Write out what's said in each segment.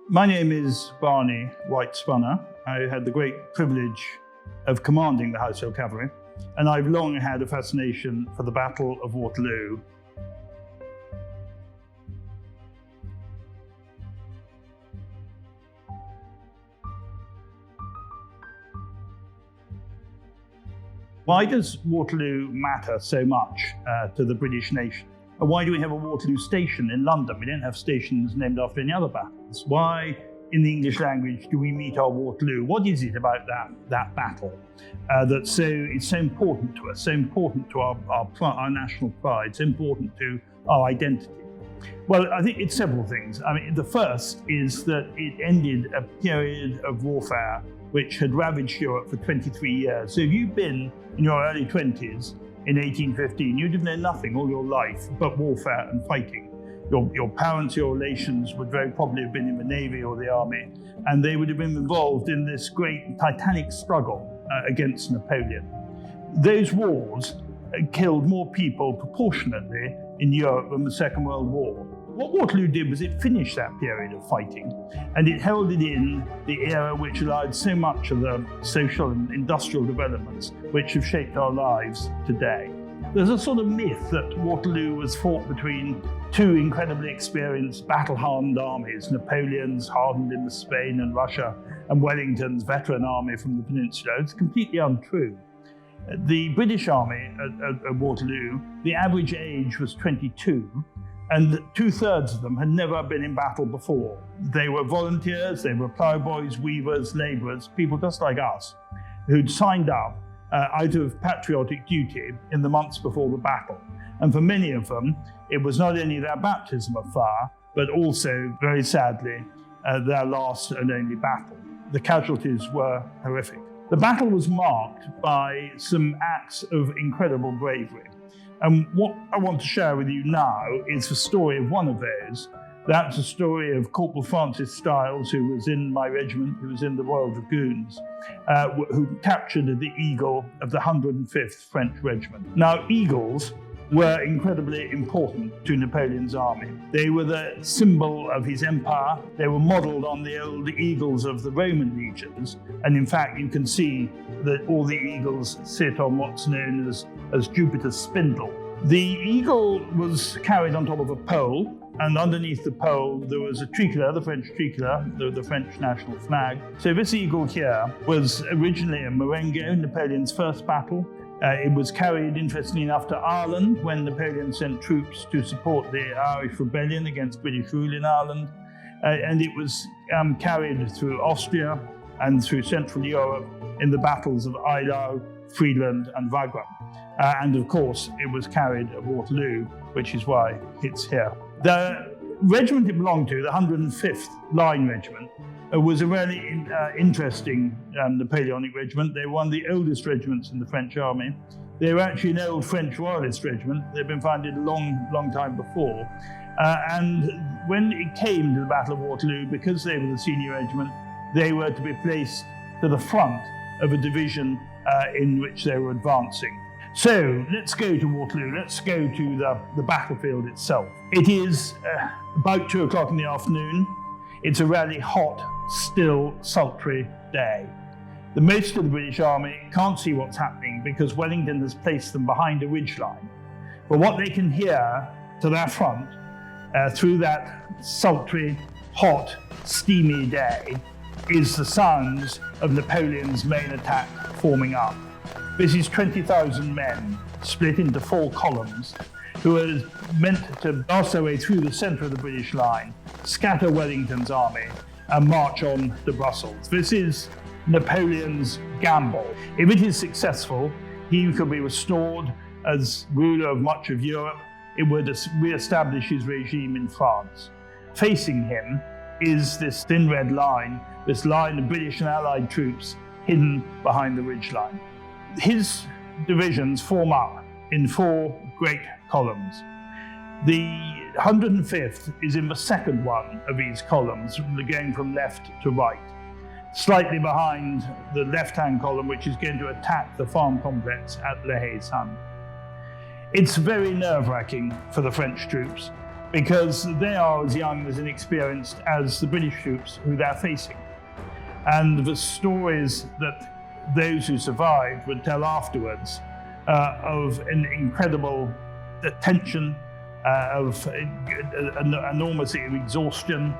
My name is Barney White-Spunner. I had the great privilege of commanding the Household Cavalry, and I've long had a fascination for the Battle of Waterloo. Why does Waterloo matter so much to the British nation? And why do we have a Waterloo station in London? We don't have stations named after any other battles. Why, in the English language, do we meet our Waterloo? What is it about that battle that's so important to us, so important to our national pride, so important to our identity? Well, I think it's several things. I mean, the first is that it ended a period of warfare which had ravaged Europe for 23 years. So if you've been in your early 20s in 1815, you'd have known nothing all your life but warfare and fighting. Your parents, your relations would very probably have been in the Navy or the Army, and they would have been involved in this great titanic struggle against Napoleon. Those wars killed more people proportionately in Europe than the Second World War. What Waterloo did was it finished that period of fighting, and it heralded in the era which allowed so much of the social and industrial developments which have shaped our lives today. There's a sort of myth that Waterloo was fought between two incredibly experienced battle-hardened armies, Napoleon's hardened in Spain and Russia, and Wellington's veteran army from the peninsula. It's completely untrue. The British army at Waterloo, the average age was 22, and 2/3 of them had never been in battle before. They were volunteers, they were ploughboys, weavers, labourers, people just like us, who'd signed up out of patriotic duty in the months before the battle. And for many of them, it was not only their baptism of fire, but also, very sadly, their last and only battle. The casualties were horrific. The battle was marked by some acts of incredible bravery. And what I want to share with you now is the story of one of those. That's the story of Corporal Francis Styles, who was in my regiment, who was in the Royal Dragoons, who captured the Eagle of the 105th French Regiment. Now, eagles were incredibly important to Napoleon's army. They were the symbol of his empire. They were modelled on the old eagles of the Roman legions. And in fact, you can see that all the eagles sit on what's known as Jupiter's spindle. The eagle was carried on top of a pole, and underneath the pole there was a tricolor, the French tricolor, the French national flag. So this eagle here was originally a Marengo, Napoleon's first battle. It was carried, interestingly enough, to Ireland when Napoleon sent troops to support the Irish rebellion against British rule in Ireland. And it was carried through Austria and through Central Europe in the battles of Eylau, Friedland and Wagram. And of course, it was carried at Waterloo, which is why it's here. The regiment it belonged to, the 105th Line Regiment, was a really interesting Napoleonic regiment. They were one of the oldest regiments in the French army. They were actually an old French royalist regiment. They'd been founded a long time before. And when it came to the Battle of Waterloo, because they were the senior regiment, they were to be placed to the front of a division in which they were advancing. So let's go to Waterloo, let's go to the battlefield itself. It is about 2 o'clock in the afternoon. It's a really hot, still, sultry day. Most of the British army can't see what's happening because Wellington has placed them behind a ridgeline. But what they can hear to their front through that sultry, hot, steamy day is the sounds of Napoleon's main attack forming up. This is 20,000 men split into 4 columns who are meant to blast their way through the centre of the British line, scatter Wellington's army and march on to Brussels. This is Napoleon's gamble. If it is successful, he could be restored as ruler of much of Europe. It would re-establish his regime in France. Facing him is this thin red line, this line of British and Allied troops hidden behind the ridgeline. His divisions form up in 4 great columns. The 105th is in the second one of these columns, going from left to right, slightly behind the left-hand column, which is going to attack the farm complex at Le Haye-Saint. It's very nerve-wracking for the French troops. because they are as young and as inexperienced as the British troops who they're facing. And the stories that those who survived would tell afterwards of an incredible tension, of an enormity of exhaustion,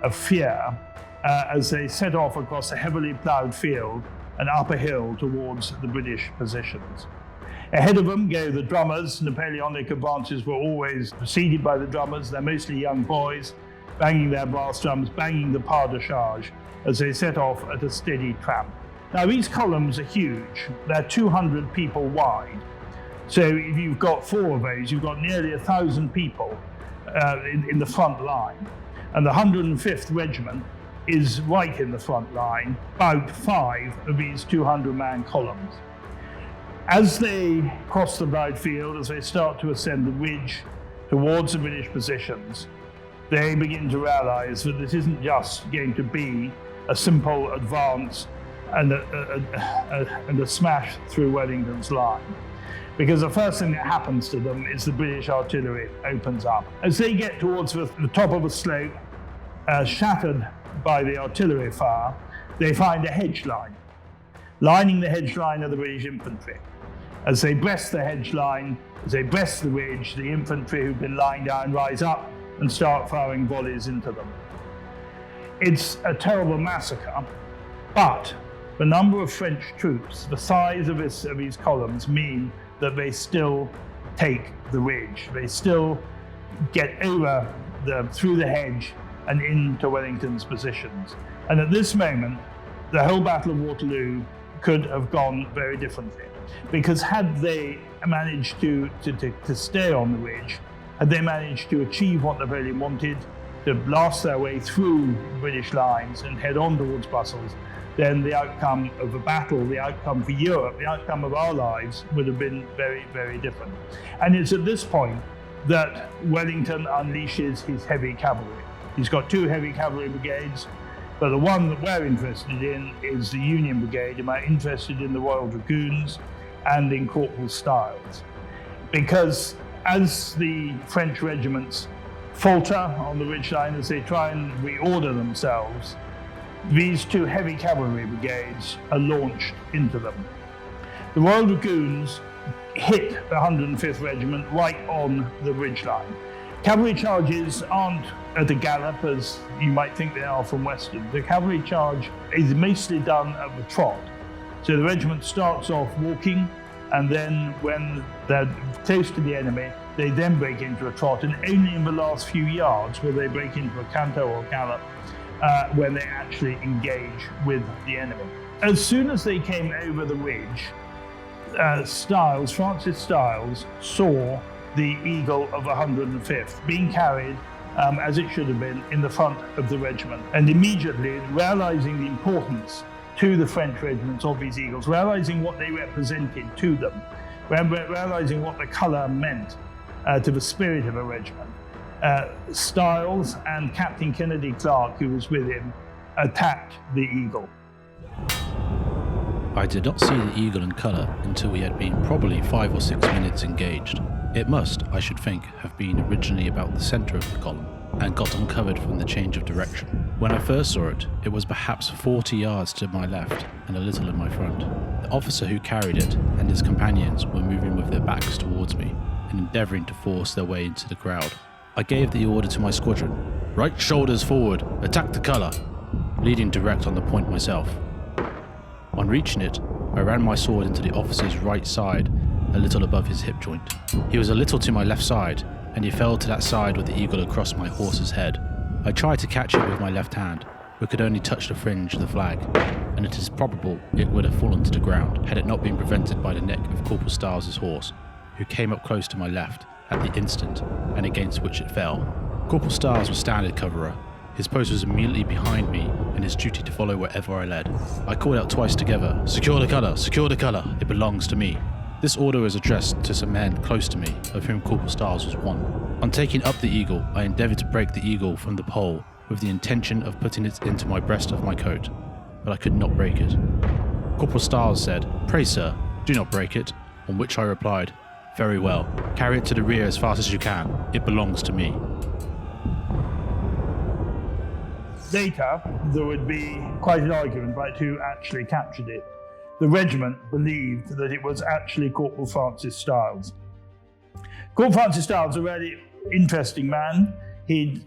of fear, as they set off across a heavily ploughed field and up a hill towards the British positions. Ahead of them go the drummers. Napoleonic advances were always preceded by the drummers. They're mostly young boys, banging their brass drums, banging the pas de charge as they set off at a steady tramp. Now, these columns are huge. They're 200 people wide. So if you've got four of those, you've got nearly 1,000 people in the front line. And the 105th Regiment is right in the front line, about 5 of these 200-man columns. As they cross the ploughed field, as they start to ascend the ridge towards the British positions, they begin to realise that this isn't just going to be a simple advance and a smash through Wellington's line. Because the first thing that happens to them is the British artillery opens up. As they get towards the top of a slope, shattered by the artillery fire, they find a hedge line. Lining the hedge line are the British infantry. As they breast the hedge line, as they breast the ridge, the infantry who've been lying down rise up and start firing volleys into them. It's a terrible massacre, but the number of French troops, the size of these columns mean that they still take the ridge. They still get over through the hedge and into Wellington's positions. And at this moment, the whole Battle of Waterloo could have gone very differently. Because had they managed to stay on the ridge, had they managed to achieve what Napoleon wanted, to blast their way through British lines and head on towards Brussels, then the outcome of the battle, the outcome for Europe, the outcome of our lives would have been very, very different. And it's at this point that Wellington unleashes his heavy cavalry. He's got 2 heavy cavalry brigades, but the one that we're interested in is the Union Brigade, and we're interested in the Royal Dragoons and in Corporal Styles. Because as the French regiments falter on the ridgeline, as they try and reorder themselves, these 2 heavy cavalry brigades are launched into them. The Royal Dragoons hit the 105th Regiment right on the ridgeline. Cavalry charges aren't at a gallop as you might think they are from Western. The cavalry charge is mostly done at the trot. So the regiment starts off walking, and then when they're close to the enemy, they then break into a trot, and only in the last few yards will they break into a canter or gallop when they actually engage with the enemy. As soon as they came over the ridge, Francis Styles, saw the Eagle of 105th being carried, as it should have been, in the front of the regiment. And immediately, realising the importance to the French regiments of these Eagles, realising what they represented to them, realising what the colour meant to the spirit of a regiment, Styles and Captain Kennedy Clark, who was with him, attacked the Eagle. I did not see the Eagle in colour until we had been probably 5 or 6 minutes engaged. It must, I should think, have been originally about the centre of the column, and got uncovered from the change of direction. When I first saw it, it was perhaps 40 yards to my left and a little in my front. The officer who carried it and his companions were moving with their backs towards me and endeavouring to force their way into the crowd. I gave the order to my squadron, "Right shoulders forward, attack the colour," leading direct on the point myself. On reaching it, I ran my sword into the officer's right side, a little above his hip joint. He was a little to my left side, and he fell to that side with the eagle across my horse's head. I tried to catch it with my left hand, but could only touch the fringe of the flag, and it is probable it would have fallen to the ground had it not been prevented by the neck of Corporal Styles' horse, who came up close to my left at the instant, and against which it fell. Corporal Styles was standard coverer. His post was immediately behind me, and his duty to follow wherever I led. I called out twice together, secure the colour, it belongs to me." This order was addressed to some men close to me, of whom Corporal Styles was one. On taking up the eagle, I endeavoured to break the eagle from the pole with the intention of putting it into my breast of my coat, but I could not break it. Corporal Styles said, "Pray, sir, do not break it," on which I replied, "Very well, carry it to the rear as fast as you can, it belongs to me." later, there would be quite an argument about who actually captured it. The regiment believed that it was actually Corporal Francis Styles. Corporal Francis Styles, a really interesting man. He'd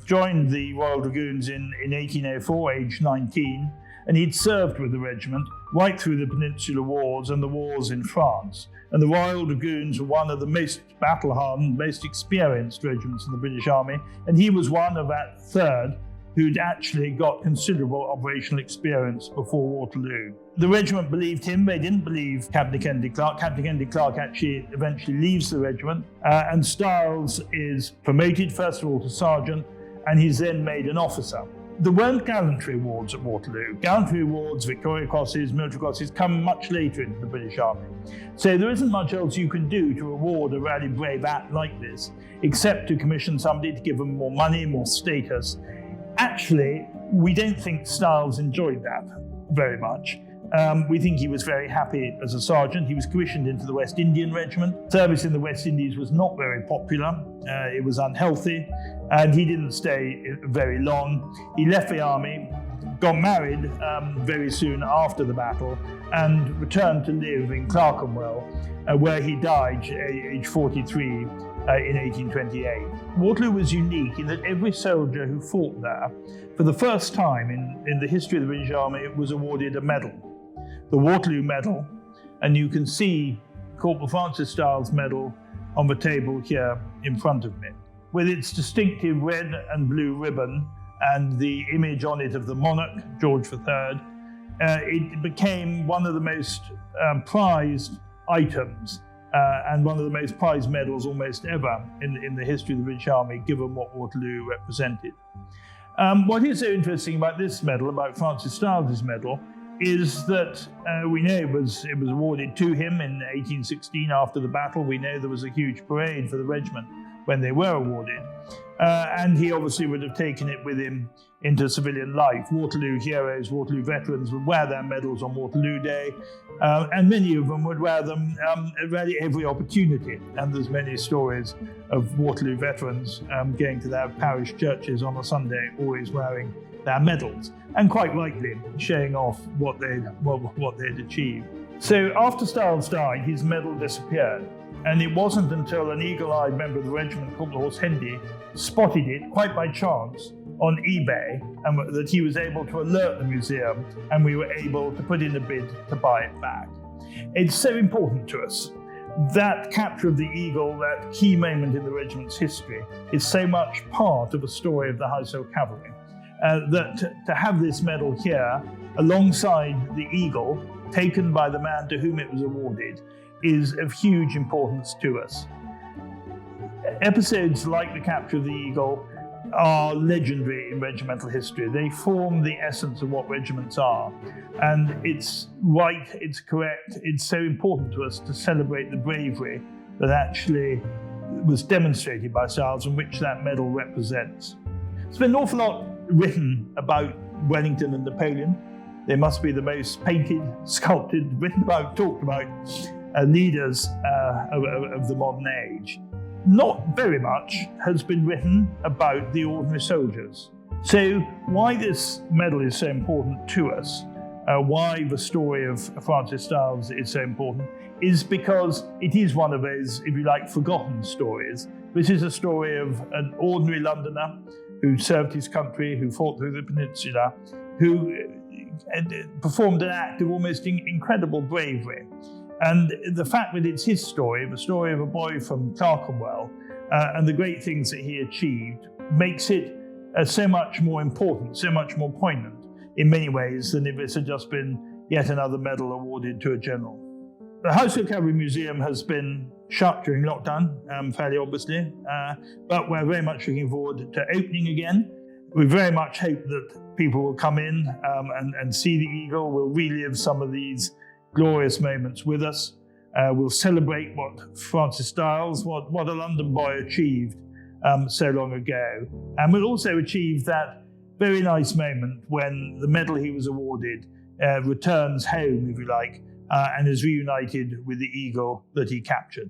joined the Royal Dragoons in 1804, aged 19, and he'd served with the regiment right through the Peninsular Wars and the wars in France. And the Royal Dragoons were one of the most battle-hardened, most experienced regiments in the British Army, and he was one of that third who'd actually got considerable operational experience before Waterloo. The regiment believed him, they didn't believe Captain Kennedy Clark. Captain Kennedy Clark actually eventually leaves the regiment, and Styles is promoted first of all to sergeant, and he's then made an officer. There weren't gallantry awards at Waterloo. Gallantry awards, Victoria Crosses, military crosses come much later into the British Army. So there isn't much else you can do to reward a really brave act like this, except to commission somebody to give them more money, more status. Actually, we don't think Styles enjoyed that very much. We think he was very happy as a sergeant. He was commissioned into the West Indian Regiment. Service in the West Indies was not very popular. It was unhealthy, and he didn't stay very long. He left the army, got married very soon after the battle, and returned to live in Clerkenwell, where he died aged 43 in 1828. Waterloo was unique in that every soldier who fought there, for the first time in the history of the British Army, was awarded a medal, the Waterloo Medal, and you can see Corporal Francis Styles' medal on the table here in front of me. With its distinctive red and blue ribbon and the image on it of the monarch, George III, it became one of the most prized items and one of the most prized medals almost ever in the history of the British Army, given what Waterloo represented. What is so interesting about this medal, about Francis Styles' medal, is that we know it was awarded to him in 1816 after the battle. We know there was a huge parade for the regiment when they were awarded. And he obviously would have taken it with him into civilian life. Waterloo heroes, Waterloo veterans would wear their medals on Waterloo Day, and many of them would wear them at really every opportunity. And there's many stories of Waterloo veterans going to their parish churches on a Sunday, always wearing their medals, and quite rightly showing off what they'd achieved. So after Styles died, his medal disappeared. And it wasn't until an eagle-eyed member of the regiment called the Horse Hendy spotted it, quite by chance, on eBay, and that he was able to alert the museum, and we were able to put in a bid to buy it back. It's so important to us. That capture of the eagle, that key moment in the regiment's history, is so much part of a story of the Household Cavalry. That to have this medal here, alongside the eagle, taken by the man to whom it was awarded, is of huge importance to us. Episodes like the capture of the eagle are legendary in regimental history. They form the essence of what regiments are. And it's right, it's correct, it's so important to us to celebrate the bravery that actually was demonstrated by Styles and which that medal represents. There's been an awful lot written about Wellington and Napoleon. They must be the most painted, sculpted, written about, talked about leaders of the modern age. Not very much has been written about the ordinary soldiers. So why this medal is so important to us, why the story of Francis Styles is so important, is because it is one of those, if you like, forgotten stories. This is a story of an ordinary Londoner who served his country, who fought through the peninsula, who performed an act of almost incredible bravery. And the fact that it's his story, the story of a boy from Clerkenwell, and the great things that he achieved, makes it so much more important, so much more poignant in many ways than if this had just been yet another medal awarded to a general. The Household Cavalry Museum has been shut during lockdown, fairly obviously, but we're very much looking forward to opening again. We very much hope that people will come in and see the eagle. We'll relive some of these glorious moments with us. We'll celebrate what Francis Styles, what a London boy achieved so long ago. And we'll also achieve that very nice moment when the medal he was awarded returns home, if you like, and is reunited with the eagle that he captured.